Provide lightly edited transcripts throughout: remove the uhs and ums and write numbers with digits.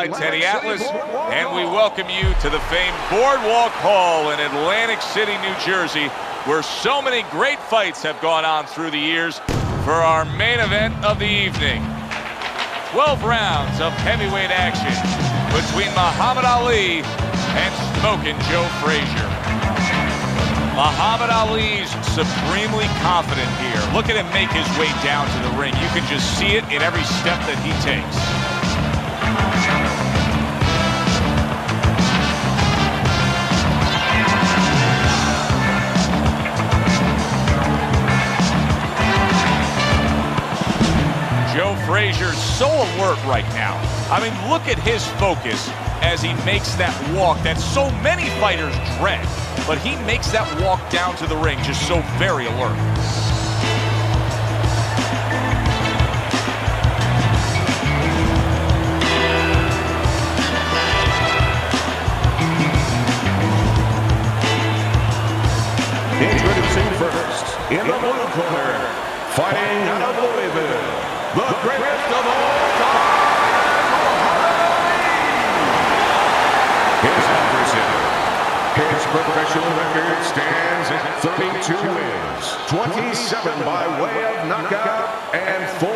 right, Teddy Atlas, and we welcome you to the famed Boardwalk Hall in Atlantic City, New Jersey, where so many great fights have gone on through the years for our main event of the evening. 12 rounds of heavyweight action between Muhammad Ali and Smokin' Joe Frazier. Muhammad Ali's supremely confident here. Look at him make his way down to the ring. You can just see it in every step that he takes. Joe Frazier's so alert right now. I mean, look at his focus as he makes that walk that so many fighters dread. But he makes that walk down to the ring just so very alert. Introducing first, in the blue corner, fighting out of Louisville, the greatest of all time, his adversary. His professional record stands at 32 wins, 27 by way of knockout, and 4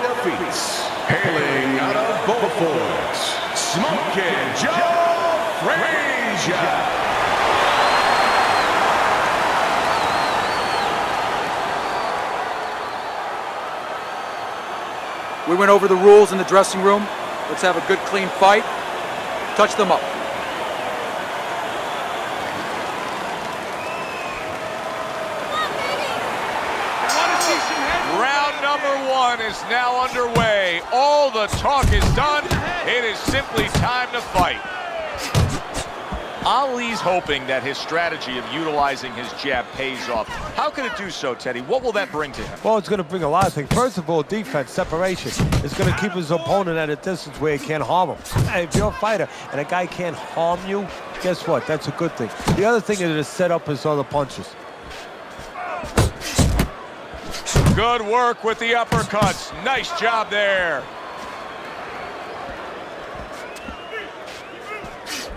defeats. Hailing out of Beaufort, Smokin' Joe Frazier. We went over the rules in the dressing room. Let's have a good, clean fight. Touch them up. Round number 1 is now underway. All the talk is done. It is simply time to fight. Ali's hoping that his strategy of utilizing his jab pays off. How can it do so, Teddy? What will that bring to him? Well, it's going to bring a lot of things. First of all, defense, separation. It's going to keep his opponent at a distance where he can't harm him. If you're a fighter and a guy can't harm you, guess what? That's a good thing. The other thing is to set up his other punches. Good work with the uppercuts. Nice job there.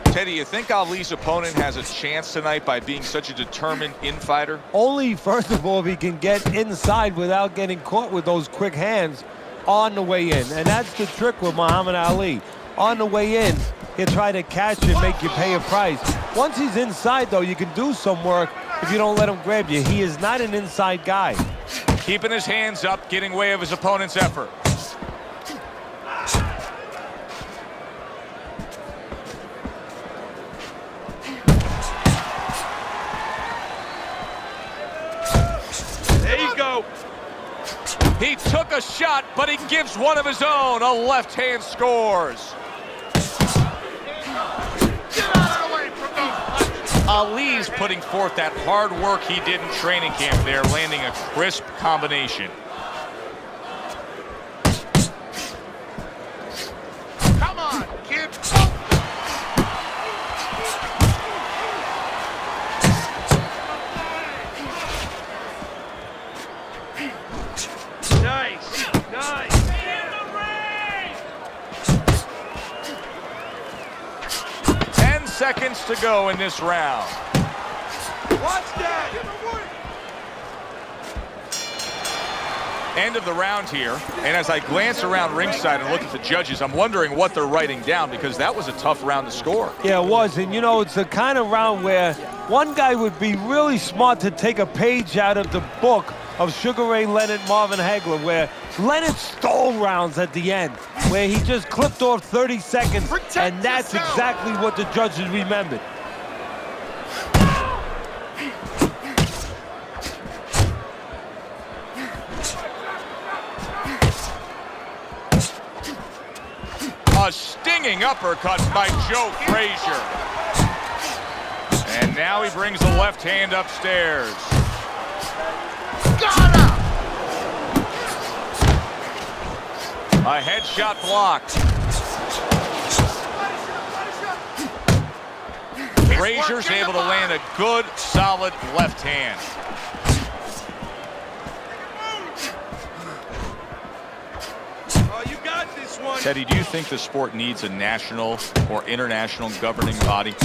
Teddy, you think Ali's opponent has a chance tonight by being such a determined in-fighter? Only, first of all, if he can get inside without getting caught with those quick hands on the way in. And that's the trick with Muhammad Ali. On the way in, he'll try to catch you and make you pay a price. Once he's inside, though, you can do some work if you don't let him grab you. He is not an inside guy. Keeping his hands up, getting way of his opponent's effort. He took a shot, but he gives one of his own. A left hand scores. Ali's putting forth that hard work he did in training camp there, landing a crisp combination. Come on, kid. Nice. 10 seconds to go in this round. Watch that. End of the round here, and as I glance around ringside and look at the judges, I'm wondering what they're writing down, because that was a tough round to score. Yeah, it was, and you know, it's the kind of round where one guy would be really smart to take a page out of the book of Sugar Ray Leonard, Marvin Hagler, where Leonard stole rounds at the end, where he just clipped off 30 seconds, and that's exactly what the judges remembered. A stinging uppercut by Joe Frazier. And now he brings the left hand upstairs. Got him! A headshot blocked. Frazier's able to land a good, solid left hand. Oh, you got this one. Teddy, do you think the sport needs a national or international governing body?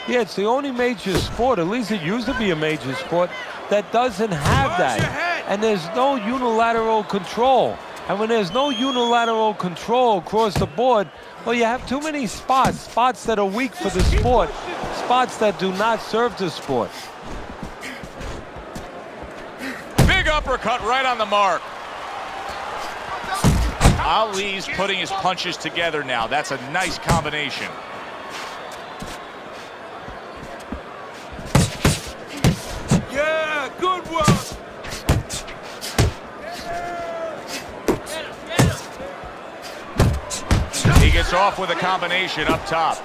Yeah, it's the only major sport, at least it used to be a major sport, that doesn't have that. And there's no unilateral control. And when there's no unilateral control across the board, well, you have too many spots that are weak for the sport, spots that do not serve the sport. Big uppercut right on the mark. Ali's putting his punches together now. That's a nice combination. Yeah, good one. He gets off with a combination up top.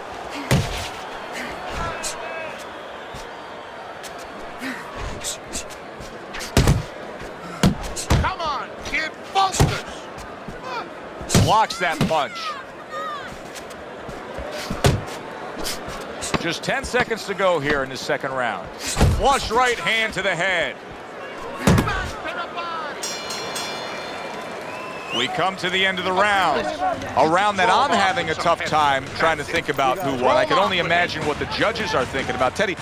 Come on, kid, busters. Blocks that punch. Just 10 seconds to go here in the second round. Flush right hand to the head. We come to the end of the round. A round that I'm having a tough time trying to think about who won. I can only imagine what the judges are thinking about. Teddy,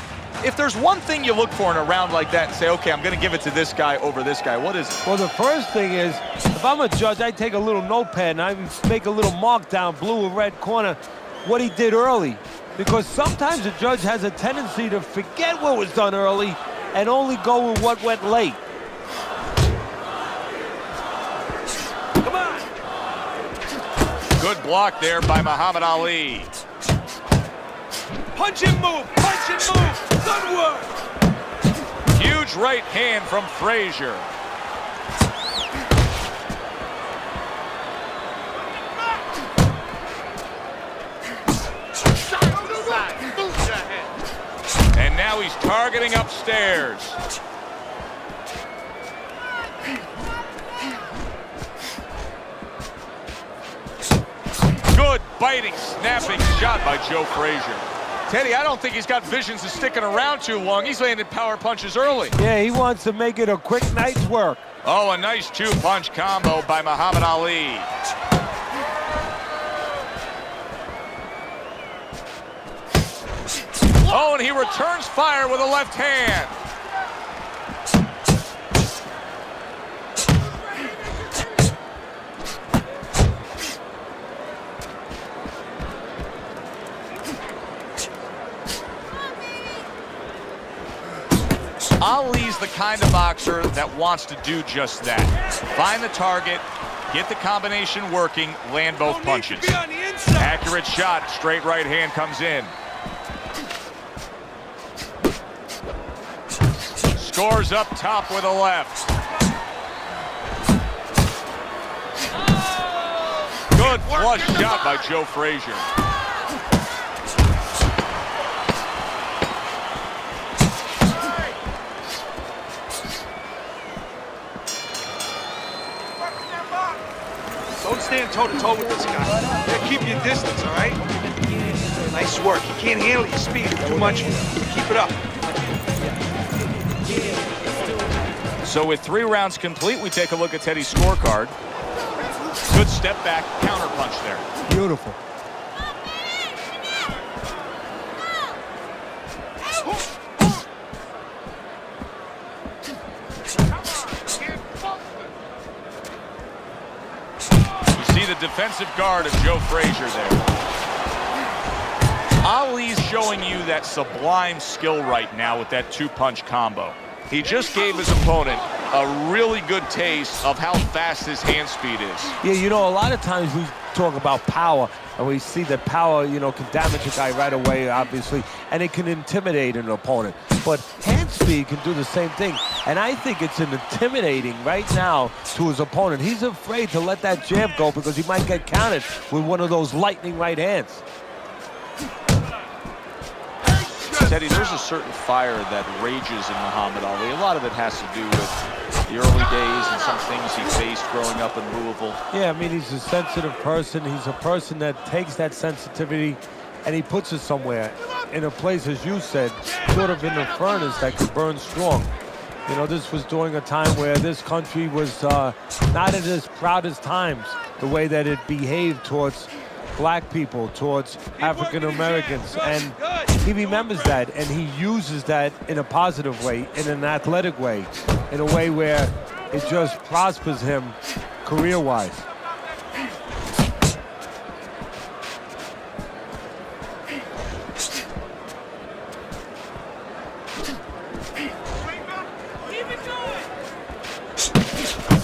if there's one thing you look for in a round like that and say, okay, I'm going to give it to this guy over this guy, what is it? Well, the first thing is, if I'm a judge, I take a little notepad and I make a little mark down, blue or red corner, what he did early. Because sometimes a judge has a tendency to forget what was done early and only go with what went late. Come on. Good block there by Muhammad Ali. Punch and move. Punch and move. Good work. Huge right hand from Frazier. And now he's targeting upstairs. Good biting, snapping shot by Joe Frazier. Teddy, I don't think he's got visions of sticking around too long. He's landed power punches early. Yeah, he wants to make it a quick night's work. Oh, a nice two-punch combo by Muhammad Ali. Oh, and he returns fire with a left hand. Ali's the kind of boxer that wants to do just that. Find the target, get the combination working, land both punches. Accurate shot, straight right hand comes in. Scores up top with a left. Good flush shot by Joe Frazier. Don't stand toe-to-toe with this guy. Yeah, keep your distance, all right? Nice work. You can't handle your speed too much. Keep it up. So with 3 rounds complete, we take a look at Teddy's scorecard. Good step back, counter punch there. Beautiful. You see the defensive guard of Joe Frazier there. Ali's showing you that sublime skill right now with that 2-punch combo. He just gave his opponent a really good taste of how fast his hand speed is. Yeah, you know, a lot of times we talk about power, and we see that power, you know, can damage a guy right away, obviously, and it can intimidate an opponent. But hand speed can do the same thing, and I think it's intimidating right now to his opponent. He's afraid to let that jab go because he might get countered with one of those lightning right hands. Teddy, there's a certain fire that rages in Muhammad Ali. A lot of it has to do with the early days and some things he faced growing up in Louisville. Yeah, I mean, he's a sensitive person. He's a person that takes that sensitivity and he puts it somewhere in a place, as you said, sort of in the furnace that could burn strong. You know, this was during a time where this country was not at its proudest times. the way that it behaved towards black people, towards African Americans, and he remembers that, and he uses that in a positive way, in an athletic way, in a way where it just prospers him career-wise.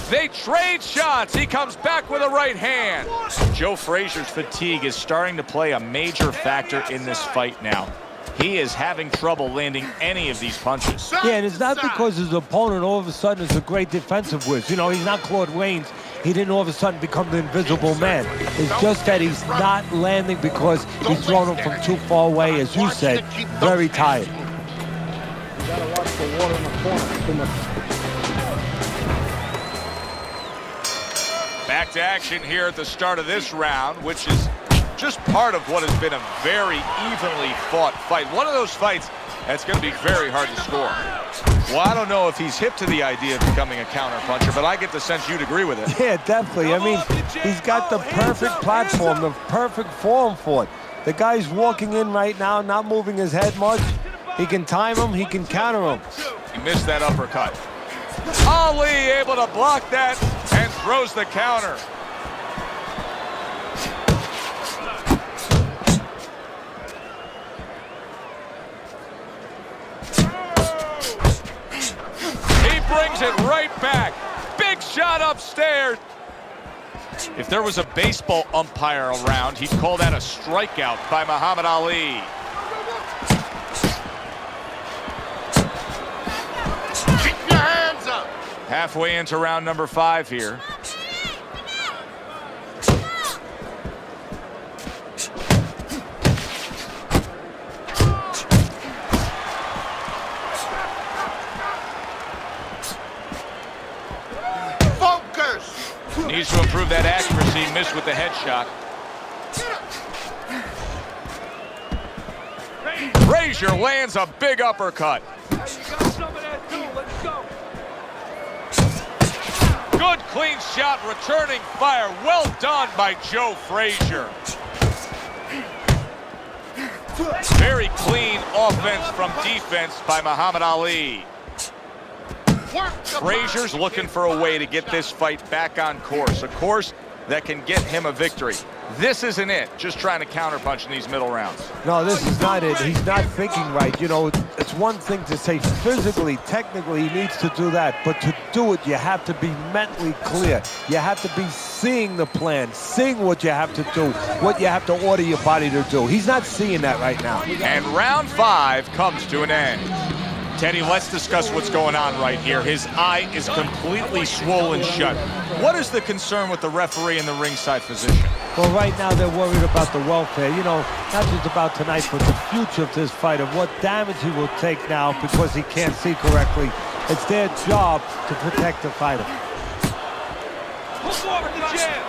They trade shots. He comes back with a right hand. Joe Frazier's fatigue is starting to play a major factor in this fight now. He is having trouble landing any of these punches. Yeah, and it's not because his opponent all of a sudden is a great defensive whiz. You know, he's not Claude Rains. He didn't all of a sudden become the invisible man. It's just that he's not landing because he's thrown him from too far away, as you said, very tired. You gotta watch the water in the corner. Back to action here at the start of this round, which is just part of what has been a very evenly fought fight. One of those fights that's going to be very hard to score. Well, I don't know if he's hip to the idea of becoming a counterpuncher, but I get the sense you'd agree with it. Yeah, definitely. I mean, he's got the perfect platform, the perfect form for it. The guy's walking in right now, not moving his head much. He can time him, he can counter him. He missed that uppercut. Ali able to block that and throws the counter. He brings it right back. Big shot upstairs. If there was a baseball umpire around, he'd call that a strikeout by Muhammad Ali. Keep your hands up. Halfway into round number 5 here. Focus. Needs to improve that accuracy. Missed with the headshot. Frazier lands a big uppercut. Good clean shot, returning fire. Well done by Joe Frazier. Very clean offense from defense by Muhammad Ali. Frazier's looking for a way to get this fight back on course, a course that can get him a victory. This isn't it, just trying to counterpunch in these middle rounds. No, this is not it. He's not thinking right. You know, it's one thing to say physically, technically, he needs to do that. But to do it, you have to be mentally clear. You have to be seeing the plan, seeing what you have to do, what you have to order your body to do. He's not seeing that right now. And round 5 comes to an end. Teddy, let's discuss what's going on right here. His eye is completely swollen shut. What is the concern with the referee in the ringside position? Well, right now they're worried about the welfare. You know, not just about tonight, but the future of this fight, of what damage he will take now because he can't see correctly. It's their job to protect the fighter. Pull forward the jab.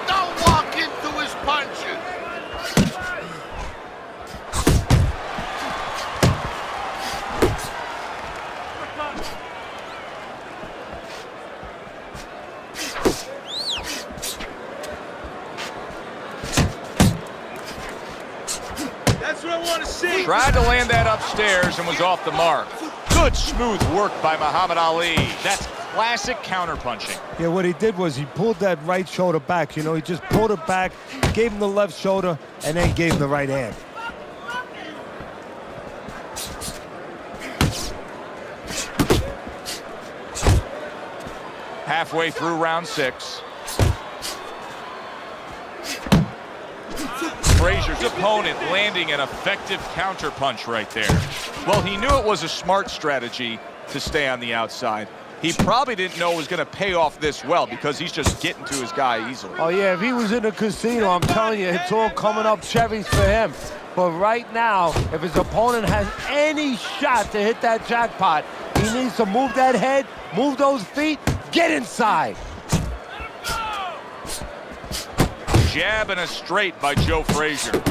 Don't walk into his punches. That's what I want to see. Tried to land that upstairs and was off the mark. Good smooth work by Muhammad Ali. That's classic counterpunching. Yeah, what he did was he pulled that right shoulder back. You know, he just pulled it back, gave him the left shoulder, and then gave him the right hand. Halfway through round 6. Frazier's opponent landing an effective counterpunch right there. Well, he knew it was a smart strategy to stay on the outside. He probably didn't know it was going to pay off this well because he's just getting to his guy easily. Oh, yeah, if he was in a casino, I'm telling you, it's all coming up cherries for him. But right now, if his opponent has any shot to hit that jackpot, he needs to move that head, move those feet, get inside. Jab and a straight by Joe Frazier. Keep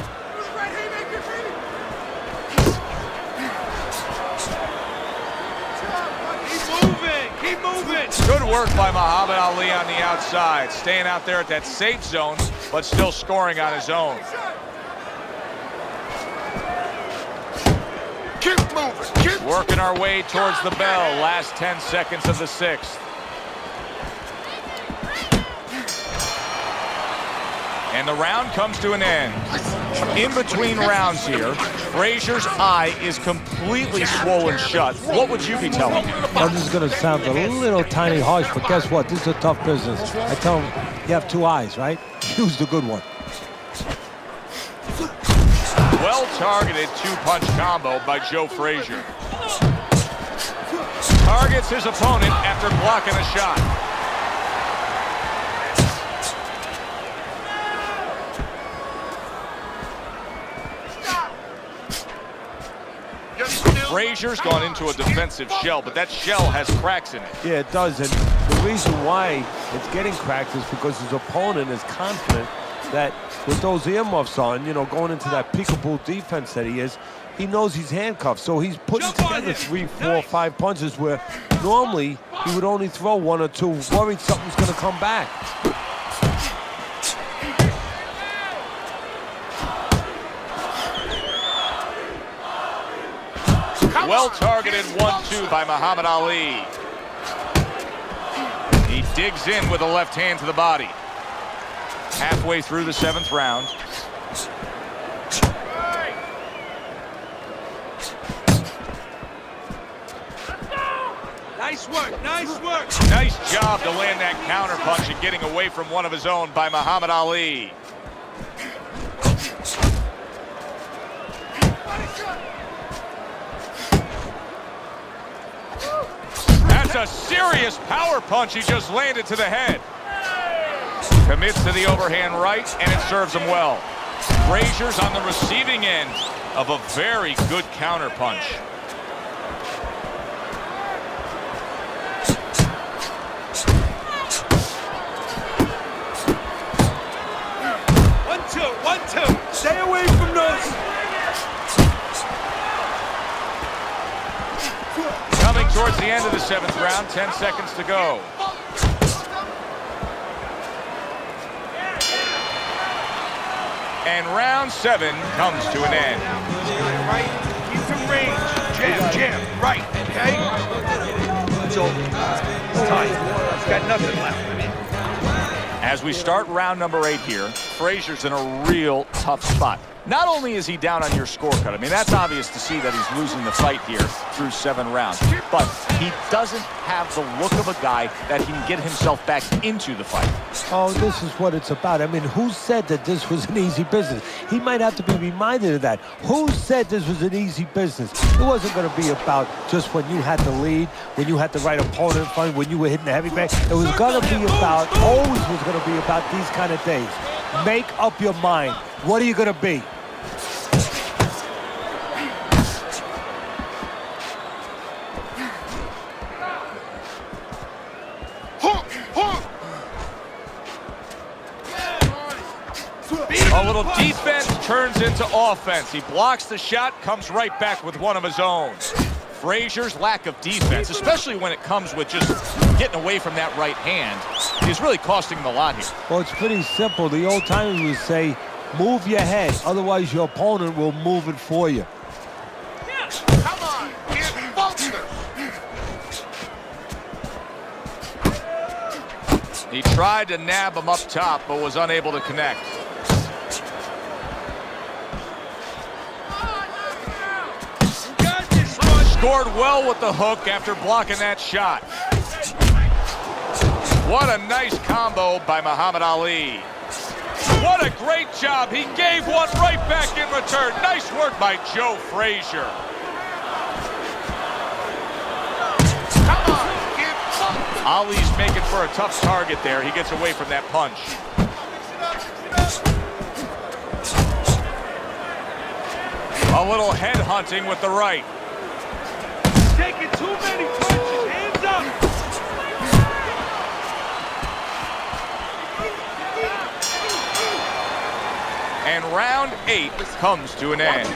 moving. Keep moving. Good work by Muhammad Ali on the outside, staying out there at that safe zone, but still scoring on his own. Keep moving. Keep Working our way towards the bell. Last 10 seconds of the sixth. And the round comes to an end. In between rounds here, Frazier's eye is completely swollen shut. What would you be telling him? Well, this is going to sound a little tiny harsh, but guess what? This is a tough business. I tell him, you have two eyes, right? Use the good one. Well-targeted two-punch combo by Joe Frazier. Targets his opponent after blocking a shot. Frazier's gone into a defensive shell, but that shell has cracks in it. Yeah, it does. And the reason why it's getting cracked is because his opponent is confident that with those earmuffs on, you know, going into that peekaboo defense that he is, he knows he's handcuffed. So he's putting together 3, 4, 5 punches where normally he would only throw 1 or 2, worried something's going to come back. Well-targeted 1-2 by Muhammad Ali. He digs in with a left hand to the body. Halfway through the 7th round. Nice work, nice work. Nice job to land that counter punch and getting away from one of his own by Muhammad Ali. That's a serious power punch he just landed to the head. Commits to the overhand right, and it serves him well. Frazier's on the receiving end of a very good counter punch. One, two. Stay away from those. Coming towards the end of the 7th round, 10 seconds to go. And round 7 comes to an end. Right, keep the range. Jam, right, okay? It's over. It's tight. It's got nothing left. As we start round number 8 here, Frazier's in a real tough spot. Not only is he down on your scorecard, I mean, that's obvious to see that he's losing the fight here through 7 rounds, but he doesn't have the look of a guy that he can get himself back into the fight. Oh, this is what it's about. I mean, who said that this was an easy business? He might have to be reminded of that. Who said this was an easy business? It wasn't going to be about just when you had the lead, when you had the right opponent in front, when you were hitting the heavy bag. It was going to be about, always was going to be about these kind of days. Make up your mind. What are you going to be? A little defense turns into offense. He blocks the shot, comes right back with one of his own. Frazier's lack of defense, especially when it comes with just getting away from that right hand, is really costing him a lot here. Well, it's pretty simple. The old timers would say, move your head, otherwise your opponent will move it for you. Come on, get focused. He tried to nab him up top, but was unable to connect. Scored well with the hook after blocking that shot. What a nice combo by Muhammad Ali. What a great job. He gave one right back in return. Nice work by Joe Frazier. Come on, get focused. Ali's making for a tough target there. He gets away from that punch. A little head hunting with the right. Taking too many punches. Hands up. And round 8 comes to an end.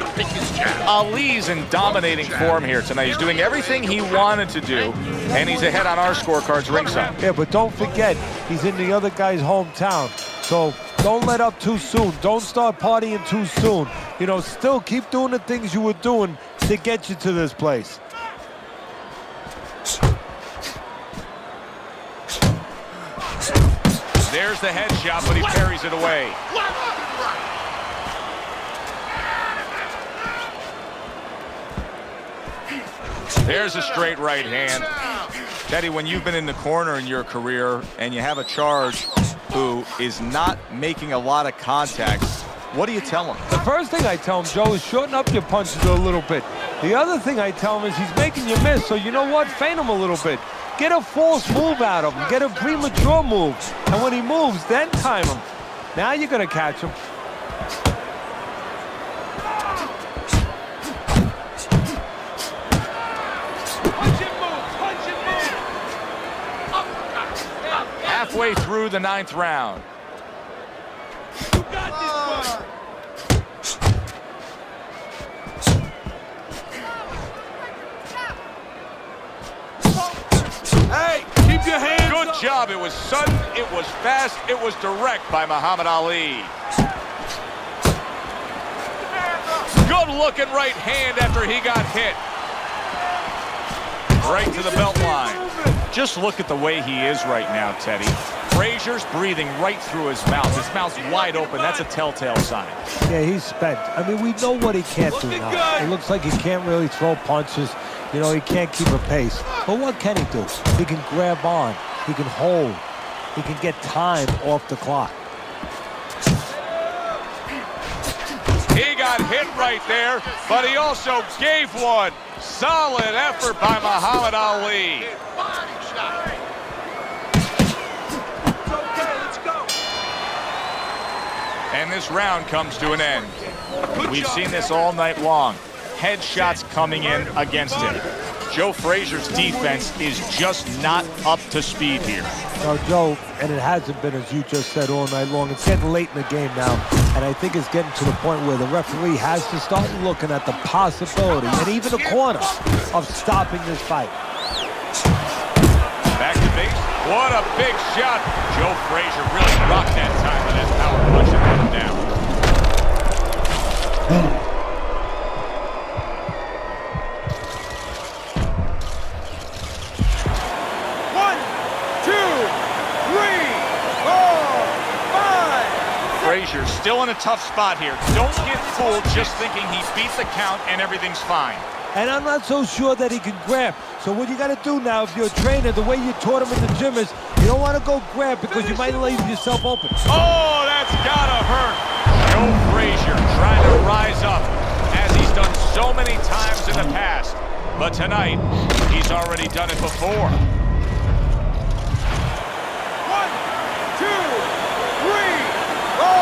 Ali's in dominating form here tonight. He's doing everything he wanted to do, and he's ahead on our scorecards ringside. Yeah, but don't forget, he's in the other guy's hometown. So don't let up too soon. Don't start partying too soon. You know, still keep doing the things you were doing to get you to this place. There's the headshot, but he parries it away. There's a straight right hand. Teddy, when you've been in the corner in your career and you have a charge who is not making a lot of contact, what do you tell him? The first thing I tell him, Joe, is shorten up your punches a little bit. The other thing I tell him is he's making you miss, so you know what? Feint him a little bit. Get a false move out of him. Get a premature move. And when he moves, then time him. Now you're going to catch him. Halfway through the 9th round. You got this one. Hey, keep your hands Good up. job. It was sudden, it was fast, it was direct by Muhammad Ali. Good looking right hand after he got hit. Right to the belt line. Just look at the way he is right now, Teddy. Frazier's breathing right through his mouth. His mouth's wide open. That's a telltale sign. Yeah, he's spent. I mean, we know what he can't do now. It looks like he can't really throw punches. You know, he can't keep a pace. But what can he do? He can grab on. He can hold. He can get time off the clock. He got hit right there, but he also gave one. Solid effort by Muhammad Ali. And this round comes to an end. We've seen this all night long. Headshots coming in against him. Joe Frazier's defense is just not up to speed here. No, Joe, and it hasn't been, as you just said, all night long. It's getting late in the game now, and I think it's getting to the point where the referee has to start looking at the possibility, and even the corner, of stopping this fight. Back to base. What a big shot. Joe Frazier really rocked that time with that power punch and put him down. Frazier still in a tough spot here. Don't get fooled just thinking he beat the count and everything's fine. And I'm not so sure that he can grab. So what you got to do now, if you're a trainer, the way you taught him in the gym is you don't want to go grab because you might leave yourself open. Oh, that's gotta hurt. Joe Frazier trying to rise up as he's done so many times in the past. But tonight, he's already done it before. 1, 2, 3, 4,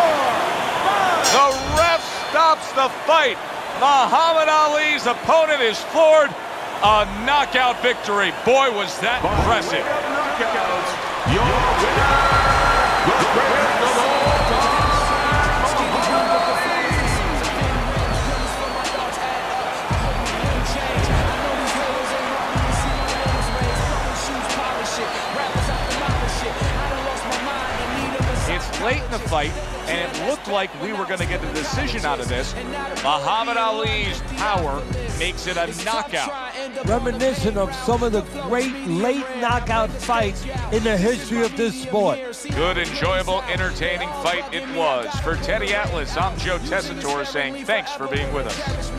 5. The ref stops the fight. Muhammad Ali's opponent is floored. A knockout victory. Boy, was that impressive. Your winner, the greatest of all It's late in the fight, and it looked like we were going to get a decision out of this. Muhammad Ali's power makes it a knockout. Reminiscent of some of the great late knockout fights in the history of this sport. Good, enjoyable, entertaining fight it was. For Teddy Atlas, I'm Joe Tessitore saying thanks for being with us.